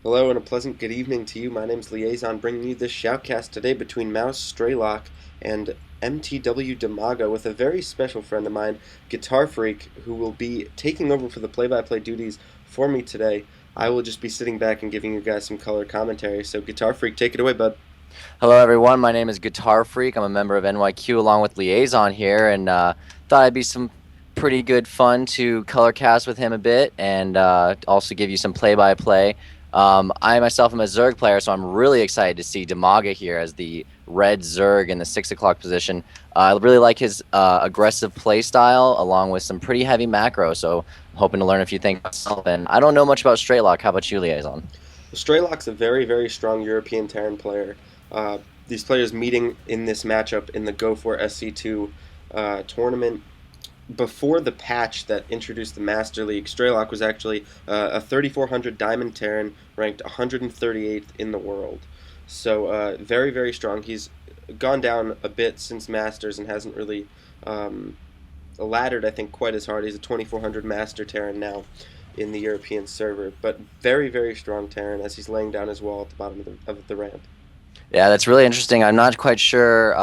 Hello and a pleasant good evening to you. My name's Liaison, bringing you this shoutcast today between Mouse Strelok and MTW Dimaga with a very special friend of mine, Guitar Freak, who will be taking over for the play-by-play duties for me today. I will just be sitting back and giving you guys some color commentary. So, Guitar Freak, take it away, bud. Hello, everyone. My name is Guitar Freak. I'm a member of NYQ along with Liaison here, and thought it'd be some pretty good fun to color cast with him a bit and also give you some play-by-play. I myself am a Zerg player, so I'm really excited to see Dimaga here as the red Zerg in the 6 o'clock position. I really like his aggressive play style along with some pretty heavy macro, so I'm hoping to learn a few things myself. And I don't know much about Strelok. How about you, Liaison? Strelok's a very, very strong European Terran player. These players meeting in this matchup in the Go for SC2 tournament before the patch that introduced the Master League. Strelok was actually a 3,400 Diamond Terran, ranked 138th in the world. So very, very strong. He's gone down a bit since Masters and hasn't really laddered, I think, quite as hard. He's a 2,400 Master Terran now in the European server, but very, very strong Terran as he's laying down his wall at the bottom of the ramp. Yeah, that's really interesting. I'm not quite sure,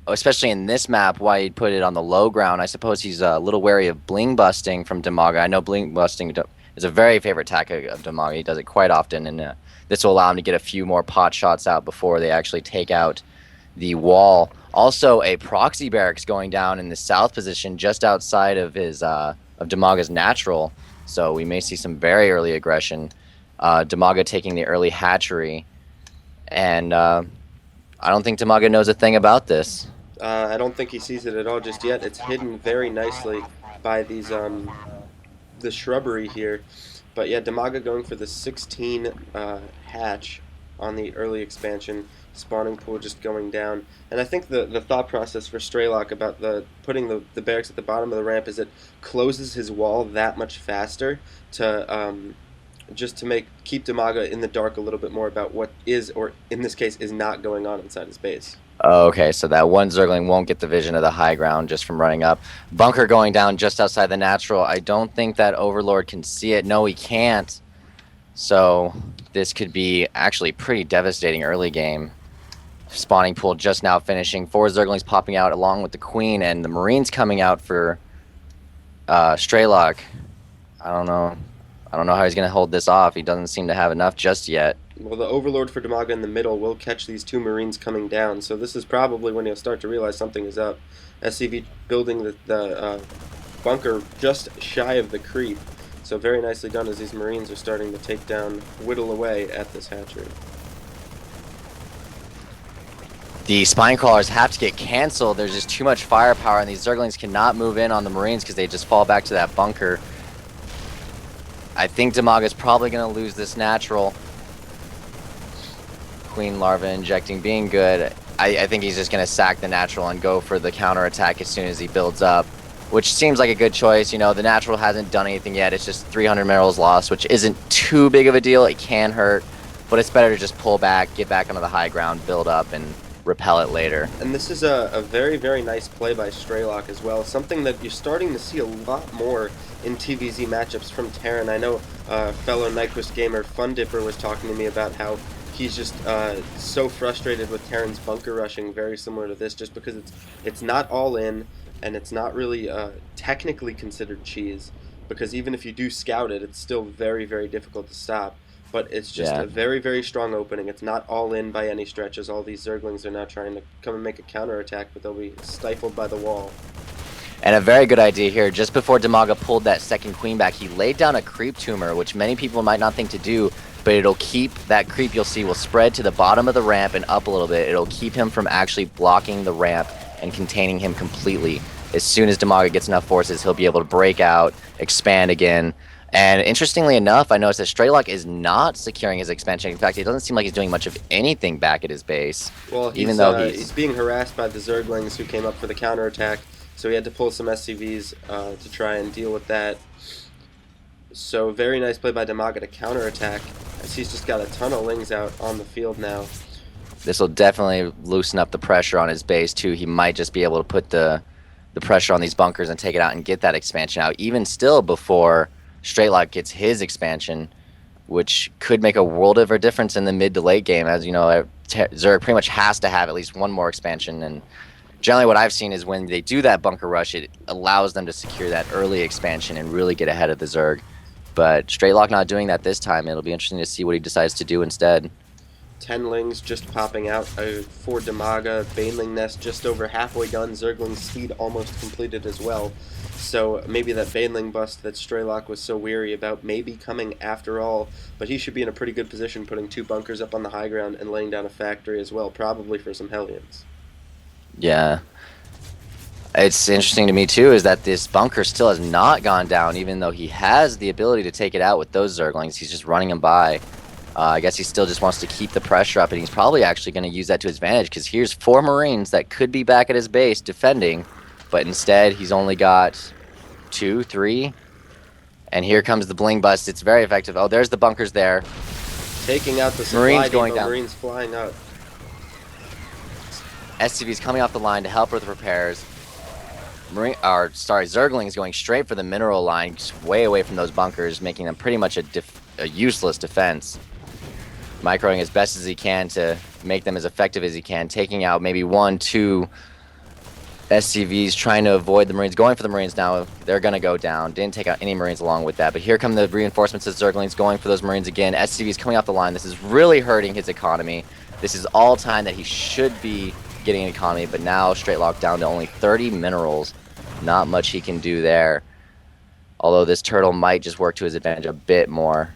especially in this map, why he'd put it on the low ground. I suppose he's a little wary of bling busting from Dimaga. I know bling busting is a very favorite tactic of Dimaga. He does it quite often, and this will allow him to get a few more pot shots out before they actually take out the wall. Also, a proxy barracks going down in the south position, just outside of his of Dimaga's natural. So we may see some very early aggression. Dimaga taking the early hatchery. And I don't think Dimaga knows a thing about this. I don't think he sees it at all just yet. It's hidden very nicely by these the shrubbery here. But yeah, Dimaga going for the 16 hatch on the early expansion. Spawning pool just going down. And I think the thought process for Strelok about putting the barracks at the bottom of the ramp is it closes his wall that much faster to just to keep Dimaga in the dark a little bit more about what is, or in this case, is not going on inside his base. Okay, so that one Zergling won't get the vision of the high ground just from running up. Bunker going down just outside the natural. I don't think that Overlord can see it. No, he can't. So this could be actually pretty devastating early game. Spawning pool just now finishing. 4 Zerglings popping out along with the Queen, and the Marines coming out for Strelok. I don't know. I don't know how he's going to hold this off. He doesn't seem to have enough just yet. Well, the Overlord for Dimaga in the middle will catch these 2 Marines coming down, so this is probably when he'll start to realize something is up. SCV building the bunker just shy of the creep, so very nicely done as these Marines are starting to whittle away at this hatchery. The spine crawlers have to get canceled. There's just too much firepower, and these Zerglings cannot move in on the Marines because they just fall back to that bunker. I think Dimaga is probably going to lose this natural. Queen larva injecting being good. I think he's just going to sack the natural and go for the counterattack as soon as he builds up, which seems like a good choice. You know, the natural hasn't done anything yet. It's just 300 minerals lost, which isn't too big of a deal. It can hurt, but it's better to just pull back, get back onto the high ground, build up, and repel it later. And this is a very, very nice play by Strelok as well. Something that you're starting to see a lot more in TvZ matchups from Terran. I know fellow Nyquist gamer Fun Dipper was talking to me about how he's just so frustrated with Terran's bunker rushing, very similar to this, just because it's not all in, and it's not really technically considered cheese, because even if you do scout it, it's still very, very difficult to stop. But it's just a very, very strong opening. It's not all in by any stretch, as all these Zerglings are now trying to come and make a counterattack, but they'll be stifled by the wall. And a very good idea here. Just before Dimaga pulled that second Queen back, he laid down a creep tumor, which many people might not think to do, but it'll keep that creep, you'll see, will spread to the bottom of the ramp and up a little bit. It'll keep him from actually blocking the ramp and containing him completely. As soon as Dimaga gets enough forces, he'll be able to break out, expand again. And interestingly enough, I noticed that Strelok is not securing his expansion. In fact, it doesn't seem like he's doing much of anything back at his base. Well, even though he's being harassed by the Zerglings who came up for the counterattack, so he had to pull some SCVs to try and deal with that. So very nice play by Dimaga to counterattack, as he's just got a ton of Lings out on the field now. This will definitely loosen up the pressure on his base, too. He might just be able to put the pressure on these bunkers and take it out and get that expansion out, even still before Strelok gets his expansion. which could make a world of a difference in the mid to late game. As you know, Zerg pretty much has to have at least one more expansion, and generally what I've seen is when they do that bunker rush, it allows them to secure that early expansion and really get ahead of the Zerg. But Strelok not doing that this time. It'll be interesting to see what he decides to do instead. 10 lings just popping out for Dimaga. Baneling nest just over halfway done. Zergling's speed almost completed as well. So maybe that Baneling bust that Strelok was so weary about may be coming after all. But he should be in a pretty good position putting 2 bunkers up on the high ground and laying down a factory as well, probably for some Hellions. Yeah. It's interesting to me too is that this bunker still has not gone down, even though he has the ability to take it out with those Zerglings. He's just running them by. I guess he still just wants to keep the pressure up, and he's probably actually going to use that to his advantage, because here's 4 Marines that could be back at his base defending, but instead he's only got 2, 3, and here comes the bling bust. It's very effective. Oh, there's the bunkers there. Taking out the supply Marines going down. Marines flying up. SCV's coming off the line to help with repairs. Zergling's going straight for the mineral line, just way away from those bunkers, making them pretty much a useless defense. Microing as best as he can to make them as effective as he can, taking out maybe 1, 2 SCVs, trying to avoid the Marines. Going for the Marines now. They're going to go down. Didn't take out any Marines along with that. But here come the reinforcements of Zerglings going for those Marines again. SCV's coming off the line. This is really hurting his economy. This is all time that he should be getting an economy, but now Strelok down to only 30 minerals. Not much he can do there. Although this turtle might just work to his advantage a bit more.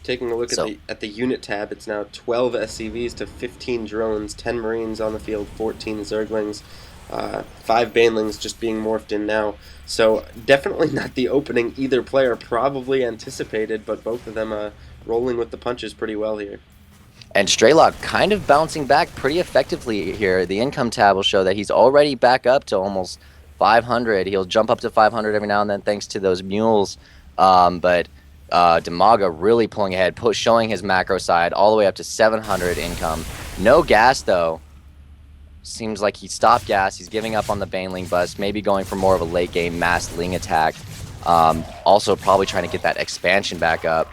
Taking a look at the unit tab, it's now 12 SCVs to 15 drones, 10 Marines on the field, 14 Zerglings, 5 Banelings just being morphed in now. So definitely not the opening either player probably anticipated, but both of them rolling with the punches pretty well here. And Strelok kind of bouncing back pretty effectively here. The income tab will show that he's already back up to almost 500. He'll jump up to 500 every now and then thanks to those mules. But Dimaga really pulling ahead, showing his macro side all the way up to 700 income. No gas, though. Seems like he stopped gas. He's giving up on the Baneling bust, maybe going for more of a late game mass Ling attack. Also probably trying to get that expansion back up.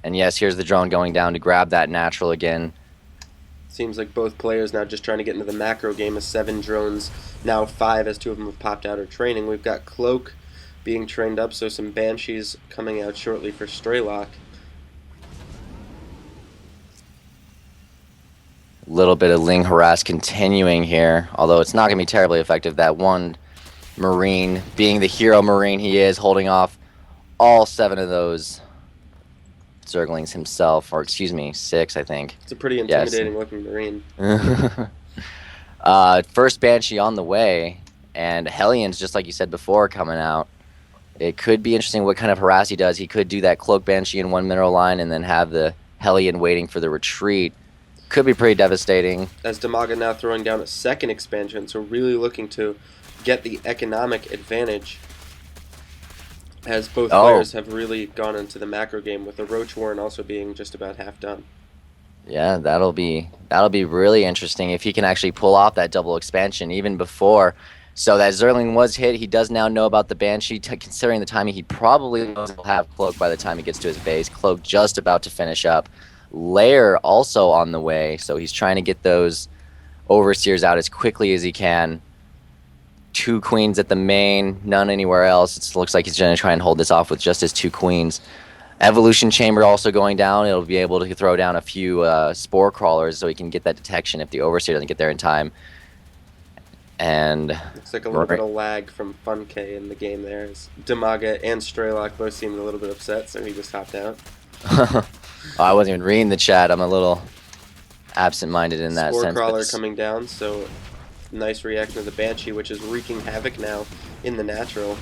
And yes, here's the drone going down to grab that natural again. Seems like both players now just trying to get into the macro game of 7 drones. Now 5 as 2 of them have popped out or training. We've got Cloak being trained up, so some Banshees coming out shortly for Strelok. A little bit of Ling harass continuing here, although it's not going to be terribly effective. That one Marine, being the hero Marine he is, holding off all 7 of those Zerglings himself, or excuse me, 6, I think. It's a pretty intimidating looking Marine. First Banshee on the way, and Hellions, just like you said before, coming out. It could be interesting what kind of harass he does. He could do that Cloak Banshee in 1 mineral line and then have the Hellion waiting for the retreat. Could be pretty devastating. As Dimaga now throwing down a 2nd expansion, so really looking to get the economic advantage, as both players have really gone into the macro game, with the Roach Warren also being just about half done. Yeah, that'll be really interesting if he can actually pull off that double expansion even before. So that Zerling was hit. He does now know about the Banshee. Considering the timing, he probably knows he'll have Cloak by the time he gets to his base. Cloak just about to finish up. Lair also on the way, so he's trying to get those Overseers out as quickly as he can. 2 queens at the main, none anywhere else. It looks like he's going to try and hold this off with just his 2 queens. Evolution Chamber also going down. It'll be able to throw down a few Spore Crawlers so he can get that detection if the Overseer doesn't get there in time. And looks like a little bit of lag from FunK in the game there. As Dimaga and Strelok both seemed a little bit upset, so he just hopped out. I wasn't even reading the chat. I'm a little absent-minded in that sense. Spore Crawler coming down, so nice reaction of the Banshee, which is wreaking havoc now in the natural.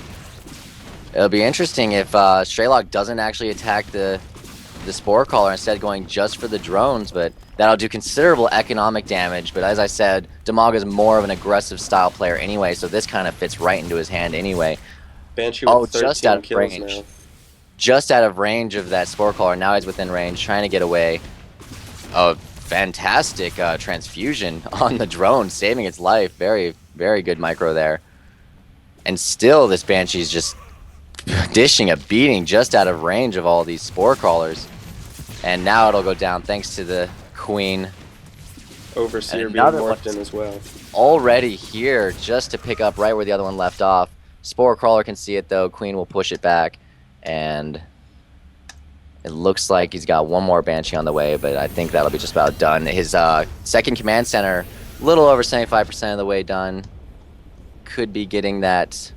It'll be interesting if Strelok doesn't actually attack the Spore Crawler, instead going just for the drones, but that'll do considerable economic damage. But as I said, Dimaga is more of an aggressive style player anyway, so this kind of fits right into his hand anyway. Banshee with 13 just out of kills range. now. Just out of range of that Spore Crawler. Now he's within range, trying to get away. A fantastic transfusion on the drone, saving its life. Very, very good micro there. And still, this Banshee's just dishing a beating just out of range of all these spore crawlers. And now it'll go down thanks to the queen. Overseer And being another morphed one's in as well. already here just to pick up right where the other one left off. Spore crawler can see it though. Queen will push it back, and it looks like he's got one more Banshee on the way, but I think that'll be just about done. His second command center, a little over 75% of the way done. Could be getting that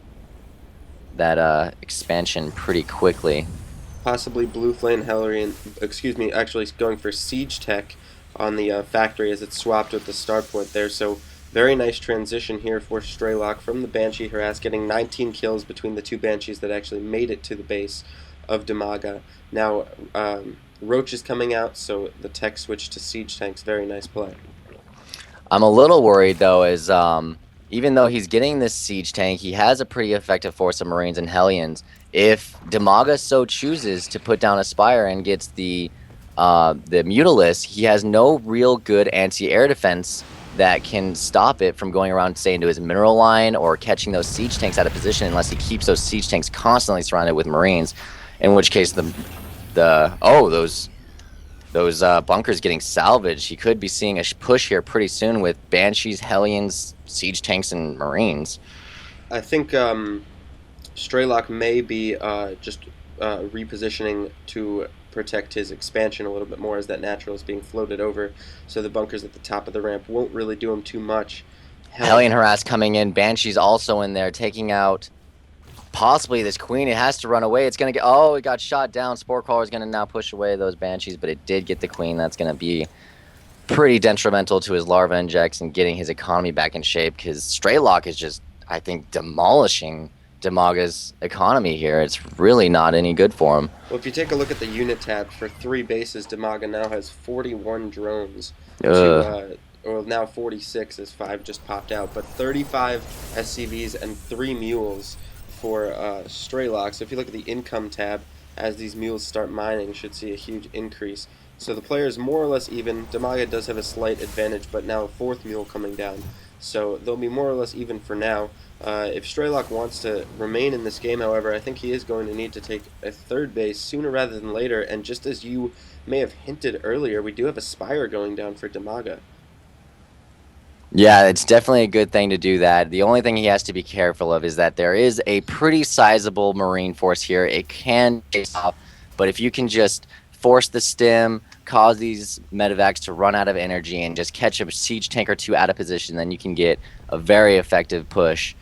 expansion pretty quickly. Possibly Blue Flame Hellion, excuse me, actually going for Siege Tech on the factory as it's swapped with the starport there. So very nice transition here for Strelok from the Banshee harass, getting 19 kills between the two Banshees that actually made it to the base of Dimaga. Now Roach is coming out, so the tech switch to Siege Tank's very nice play. I'm a little worried though, as even though he's getting this siege tank, he has a pretty effective force of Marines and Hellions. If Dimaga so chooses to put down a Spire and gets the Mutalisk, he has no real good anti-air defense that can stop it from going around, say, into his mineral line or catching those siege tanks out of position, unless he keeps those siege tanks constantly surrounded with Marines. In which case, those bunkers getting salvaged. He could be seeing a push here pretty soon with Banshees, Hellions, siege tanks, and Marines. I think Strelok may be just repositioning to protect his expansion a little bit more as that natural is being floated over, so the bunkers at the top of the ramp won't really do him too much. Hellion harass coming in. Banshee's also in there, taking out possibly this queen. It has to run away. It's going to get... Oh, it got shot down. Spore Crawler is going to now push away those Banshees, but it did get the queen. That's going to be pretty detrimental to his larva injects and getting his economy back in shape, because Strelok is just, I think, demolishing Dimaga's economy here. It's really not any good for him. Well, if you take a look at the unit tab, for 3 bases, Dimaga now has 41 drones. Well, now 46 as 5 just popped out, but 35 SCVs and 3 mules for Strelok. So if you look at the income tab, as these mules start mining, should see a huge increase. So the player is more or less even. Dimaga does have a slight advantage, but now a 4th mule coming down. So they'll be more or less even for now. If Strelok wants to remain in this game, however, I think he is going to need to take a 3rd base sooner rather than later. And just as you may have hinted earlier, we do have a Spire going down for Dimaga. Yeah, it's definitely a good thing to do that. The only thing he has to be careful of is that there is a pretty sizable Marine force here. It can chase off, but if you can just force the stim, cause these medevacs to run out of energy, and just catch a siege tank or 2 out of position, then you can get a very effective push